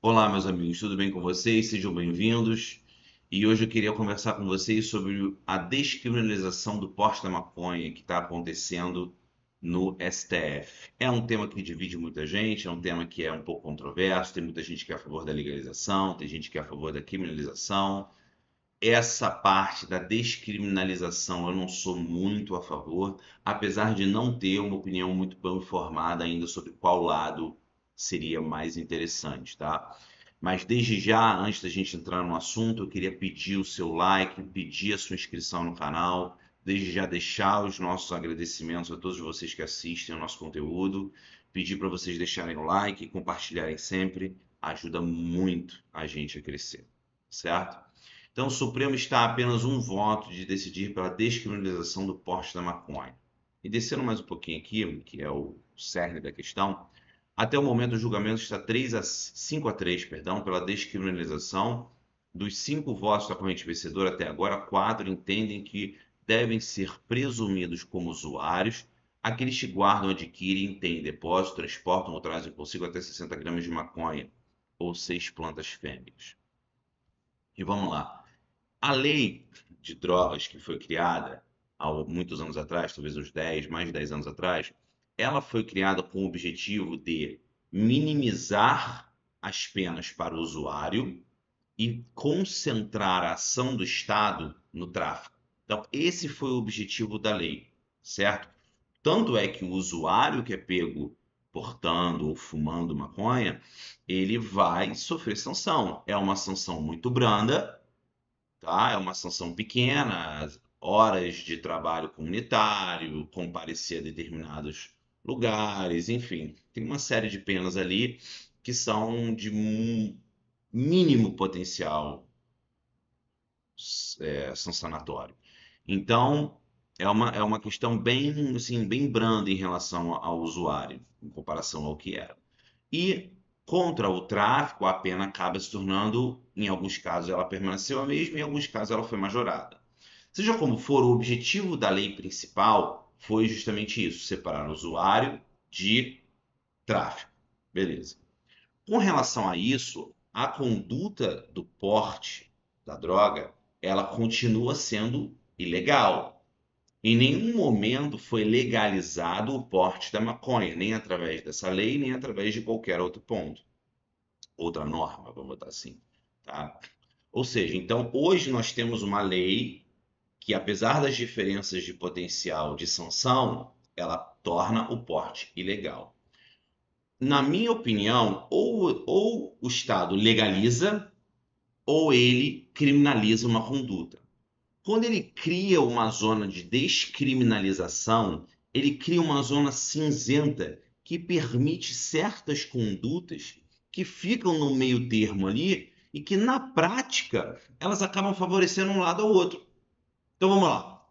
Olá, meus amigos, tudo bem com vocês? Sejam bem-vindos. E hoje eu queria conversar com vocês sobre a descriminalização do porte da maconha que está acontecendo no STF. É um tema que divide muita gente, é um tema que é um pouco controverso, tem muita gente que é a favor da legalização, tem gente que é a favor da criminalização. Essa parte da descriminalização eu não sou muito a favor, apesar de não ter uma opinião muito bem formada ainda sobre qual lado seria mais interessante, tá? Mas desde já, antes da gente entrar no assunto, eu queria pedir o seu like, pedir a sua inscrição no canal, desde já deixar os nossos agradecimentos a todos vocês que assistem o nosso conteúdo, pedir para vocês deixarem o like e compartilharem sempre, ajuda muito a gente a crescer, certo? Então, o Supremo está a apenas um voto de decidir pela descriminalização do porte da maconha. E descendo mais um pouquinho aqui, que é o cerne da questão, até o momento o julgamento está 5-3, perdão, pela descriminalização. Dos 5 votos da corrente vencedora até agora, 4 entendem que devem ser presumidos como usuários aqueles que guardam, adquirem, têm depósito, transportam ou trazem consigo até 60 gramas de maconha ou 6 plantas fêmeas. E vamos lá. A lei de drogas que foi criada há muitos anos atrás, talvez uns 10, mais de 10 anos atrás, ela foi criada com o objetivo de minimizar as penas para o usuário e concentrar a ação do Estado no tráfico. Então, esse foi o objetivo da lei, certo? Tanto é que o usuário que é pego portando ou fumando maconha, ele vai sofrer sanção. É uma sanção muito branda, tá? É uma sanção pequena, horas de trabalho comunitário, comparecer a determinados lugares, enfim, tem uma série de penas ali que são de mínimo potencial sancionatório. Então, é uma questão bem, assim, bem branda em relação ao usuário, em comparação ao que era. E contra o tráfico, a pena acaba se tornando, em alguns casos ela permaneceu a mesma, em alguns casos ela foi majorada. Seja como for, o objetivo da lei principal foi justamente isso: separar o usuário de tráfico. Beleza. Com relação a isso, a conduta do porte da droga, ela continua sendo ilegal. Em nenhum momento foi legalizado o porte da maconha, nem através dessa lei, nem através de qualquer outro ponto, outra norma, vamos botar assim, tá? Ou seja, então hoje nós temos uma lei que, apesar das diferenças de potencial de sanção, ela torna o porte ilegal. Na minha opinião, ou o Estado legaliza ou ele criminaliza uma conduta. Quando ele cria uma zona de descriminalização, ele cria uma zona cinzenta que permite certas condutas que ficam no meio termo ali e que, na prática, elas acabam favorecendo um lado ao outro. Então vamos lá.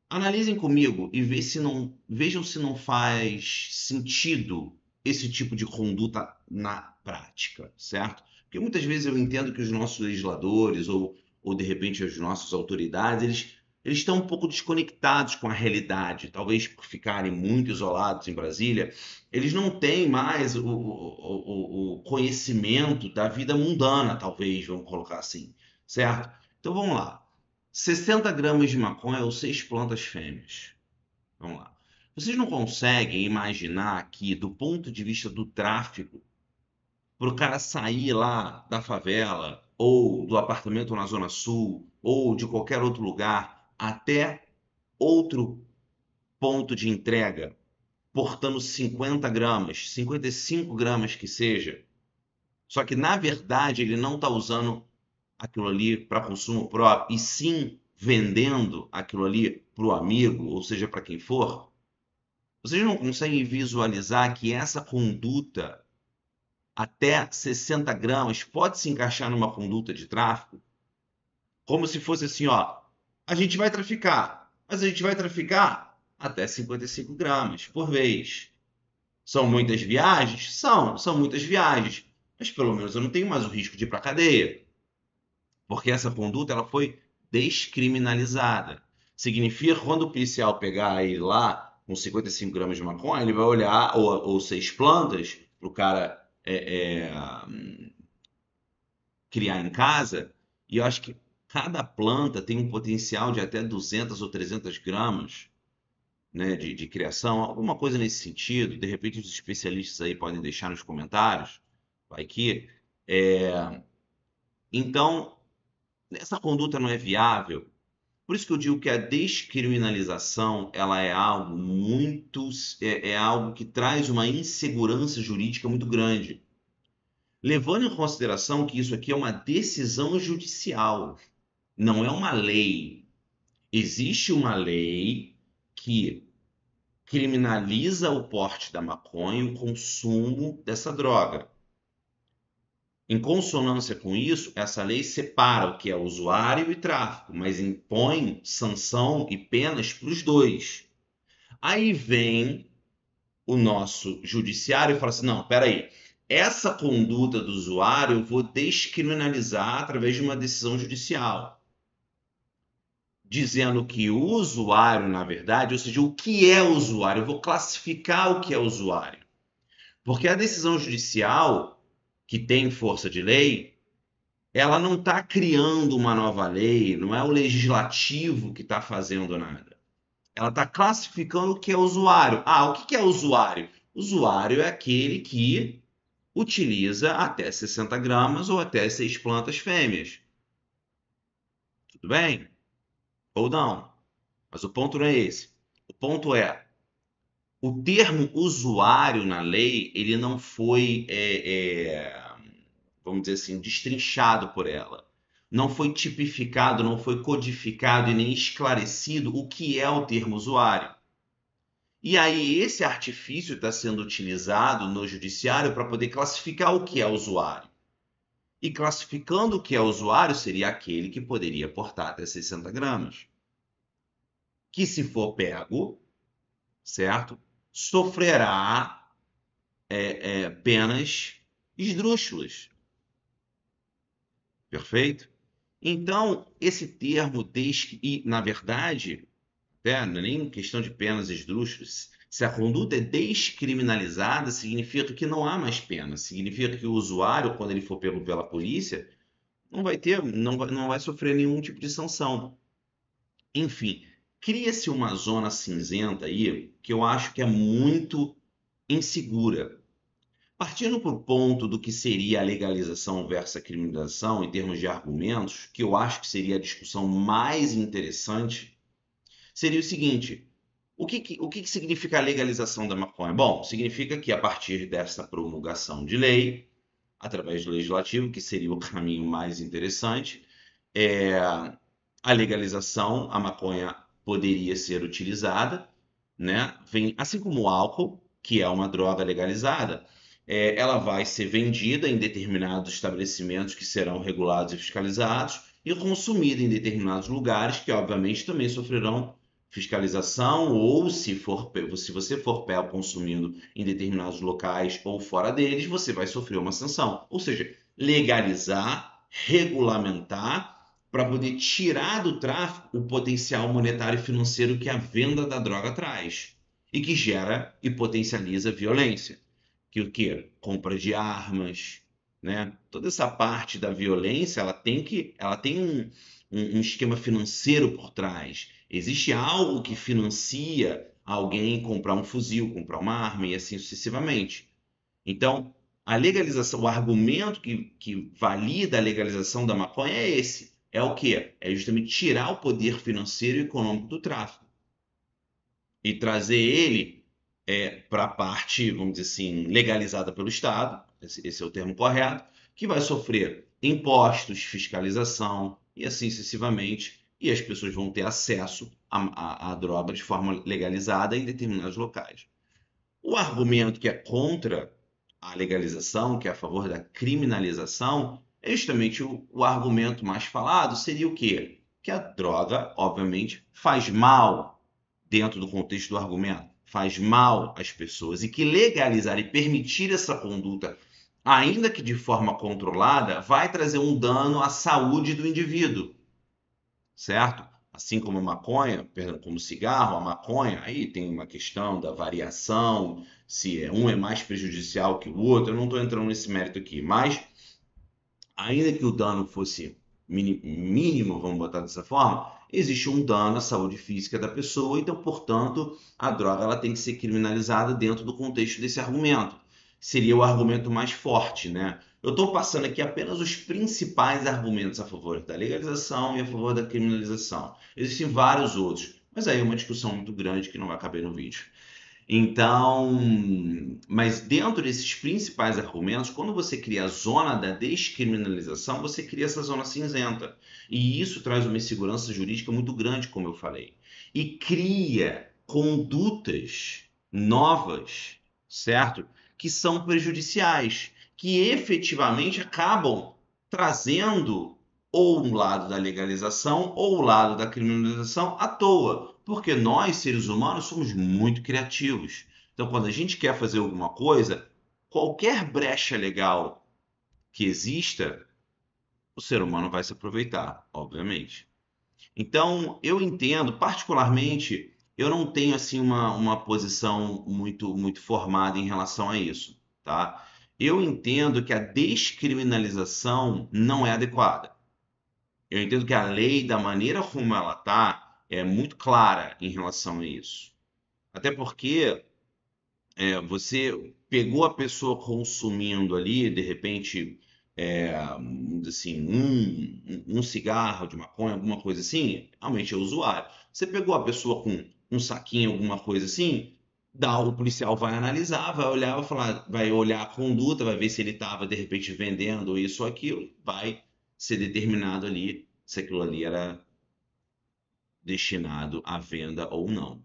Analisem comigo e vejam se não faz sentido esse tipo de conduta na prática, certo? Porque muitas vezes eu entendo que os nossos legisladores ou de repente as nossas autoridades, eles estão um pouco desconectados com a realidade, talvez por ficarem muito isolados em Brasília, eles não têm mais o conhecimento da vida mundana, talvez, vamos colocar assim, certo? Então vamos lá. 60 gramas de maconha ou 6 plantas fêmeas. Vamos lá. Vocês não conseguem imaginar aqui, do ponto de vista do tráfico, para o cara sair lá da favela, ou do apartamento na Zona Sul, ou de qualquer outro lugar, até outro ponto de entrega, portando 50 gramas, 55 gramas que seja. Só que, na verdade, ele não está usando aquilo ali para consumo próprio, e sim vendendo aquilo ali para o amigo, ou seja, para quem for, vocês não conseguem visualizar que essa conduta até 60 gramas pode se encaixar numa conduta de tráfico? Como se fosse assim, ó, a gente vai traficar, mas a gente vai traficar até 55 gramas por vez. São muitas viagens? São muitas viagens. Mas pelo menos eu não tenho mais o risco de ir para a cadeia. Porque essa conduta ela foi descriminalizada. Significa que quando o policial pegar ele lá com 55 gramas de maconha, ele vai olhar, ou 6 plantas, para o cara criar em casa, e eu acho que cada planta tem um potencial de até 200 ou 300 gramas, né, de criação, alguma coisa nesse sentido. De repente, os especialistas aí podem deixar nos comentários, vai que. Então, essa conduta não é viável. Por isso que eu digo que a descriminalização, ela é algo muito, é algo que traz uma insegurança jurídica muito grande. Levando em consideração que isso aqui é uma decisão judicial, não é uma lei. Existe uma lei que criminaliza o porte da maconha e o consumo dessa droga. Em consonância com isso, essa lei separa o que é usuário e tráfico, mas impõe sanção e penas para os dois. Aí vem o nosso judiciário e fala assim: não, peraí, essa conduta do usuário eu vou descriminalizar através de uma decisão judicial, dizendo que o usuário, na verdade, ou seja, o que é usuário, eu vou classificar o que é usuário. Porque a decisão judicial, que tem força de lei, ela não está criando uma nova lei, não é o legislativo que está fazendo nada. Ela está classificando o que é usuário. Ah, o que é usuário? Usuário é aquele que utiliza até 60 gramas ou até 6 plantas fêmeas. Tudo bem? Ou não? Mas o ponto não é esse. O ponto é, o termo usuário na lei, ele não foi, vamos dizer assim, destrinchado por ela. Não foi tipificado, não foi codificado e nem esclarecido o que é o termo usuário. E aí esse artifício está sendo utilizado no judiciário para poder classificar o que é usuário. E classificando o que é usuário seria aquele que poderia portar até 60 gramas. Que se for pego, certo? Sofrerá penas esdrúxulas. Perfeito? Então, esse termo, e na verdade, não é nem questão de penas esdrúxulas. Se a conduta é descriminalizada, significa que não há mais pena. Significa que o usuário, quando ele for pego pela polícia, não vai sofrer nenhum tipo de sanção. Enfim, cria-se uma zona cinzenta aí que eu acho que é muito insegura. Partindo para o ponto do que seria a legalização versus a criminalização, em termos de argumentos, que eu acho que seria a discussão mais interessante, seria o seguinte: o que significa a legalização da maconha? Bom, significa que a partir dessa promulgação de lei, através do legislativo, que seria o caminho mais interessante, é, a legalização, a maconha poderia ser utilizada, né? Assim como o álcool, que é uma droga legalizada, ela vai ser vendida em determinados estabelecimentos que serão regulados e fiscalizados e consumida em determinados lugares que, obviamente, também sofrerão fiscalização ou se você for pego consumindo em determinados locais ou fora deles, você vai sofrer uma sanção. Ou seja, legalizar, regulamentar para poder tirar do tráfico o potencial monetário e financeiro que a venda da droga traz e que gera e potencializa violência. Que o quê? Compra de armas, né? Toda essa parte da violência, ela tem um esquema financeiro por trás. Existe algo que financia alguém comprar um fuzil, comprar uma arma e assim sucessivamente. Então, a legalização, o argumento que valida a legalização da maconha é esse. É o quê? É justamente tirar o poder financeiro e econômico do tráfico e trazer ele para a parte, vamos dizer assim, legalizada pelo Estado, esse é o termo correto, que vai sofrer impostos, fiscalização e assim sucessivamente, e as pessoas vão ter acesso à droga de forma legalizada em determinados locais. O argumento que é contra a legalização, que é a favor da criminalização, é justamente o argumento mais falado, seria o quê? Que a droga, obviamente, faz mal dentro do contexto do argumento, faz mal às pessoas e que legalizar e permitir essa conduta, ainda que de forma controlada, vai trazer um dano à saúde do indivíduo, certo? Assim como a maconha, perdão, como o cigarro, a maconha, aí tem uma questão da variação, se um é mais prejudicial que o outro, eu não estou entrando nesse mérito aqui, mas ainda que o dano fosse mínimo, vamos botar dessa forma, existe um dano à saúde física da pessoa, então, portanto, a droga ela tem que ser criminalizada dentro do contexto desse argumento. Seria o argumento mais forte, né? Eu estou passando aqui apenas os principais argumentos a favor da legalização e a favor da criminalização. Existem vários outros, mas aí é uma discussão muito grande que não vai caber no vídeo. Então, mas dentro desses principais argumentos, quando você cria a zona da descriminalização, você cria essa zona cinzenta. E isso traz uma insegurança jurídica muito grande, como eu falei. E cria condutas novas, certo? Que são prejudiciais, que efetivamente acabam trazendo ou um lado da legalização ou o lado da criminalização à toa, porque nós, seres humanos, somos muito criativos. Então, quando a gente quer fazer alguma coisa, qualquer brecha legal que exista, o ser humano vai se aproveitar, obviamente. Então, eu entendo, particularmente, eu não tenho assim uma posição muito formada em relação a isso, tá? Eu entendo que a descriminalização não é adequada. Eu entendo que a lei, da maneira como ela está, é muito clara em relação a isso. Até porque você pegou a pessoa consumindo ali, de repente, assim, um cigarro de maconha, alguma coisa assim, realmente é usuário. Você pegou a pessoa com um saquinho, alguma coisa assim, o policial vai analisar, vai olhar, vai olhar a conduta, vai ver se ele estava, de repente, vendendo isso ou aquilo, vai ser determinado ali se aquilo ali era destinado à venda ou não.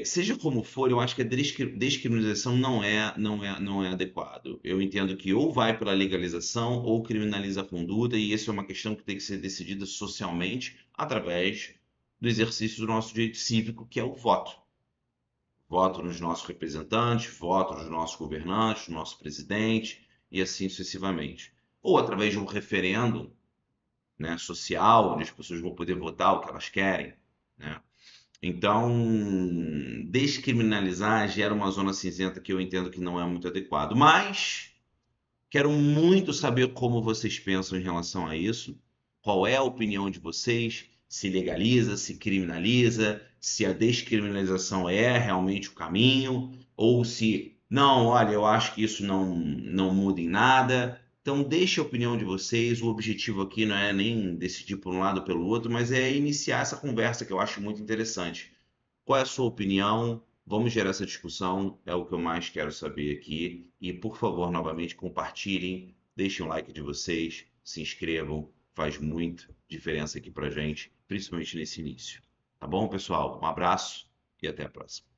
Seja como for, eu acho que a descriminalização não é adequado. Eu entendo que ou vai pela legalização ou criminaliza a conduta, e isso é uma questão que tem que ser decidida socialmente através do exercício do nosso direito cívico, que é o voto. Voto nos nossos representantes, voto nos nossos governantes, no nosso presidente, e assim sucessivamente. Ou através de um referendo, né, social, onde as pessoas vão poder votar o que elas querem, né? Então, descriminalizar gera uma zona cinzenta que eu entendo que não é muito adequado. Mas quero muito saber como vocês pensam em relação a isso. Qual é a opinião de vocês? Se legaliza, se criminaliza, se a descriminalização é realmente o caminho, ou se não, olha, eu acho que isso não muda em nada. Então, deixe a opinião de vocês. O objetivo aqui não é nem decidir por um lado ou pelo outro, mas é iniciar essa conversa que eu acho muito interessante. Qual é a sua opinião? Vamos gerar essa discussão, é o que eu mais quero saber aqui. E, por favor, novamente, compartilhem, deixem o like de vocês, se inscrevam, faz muita diferença aqui pra gente, principalmente nesse início. Tá bom, pessoal? Um abraço e até a próxima.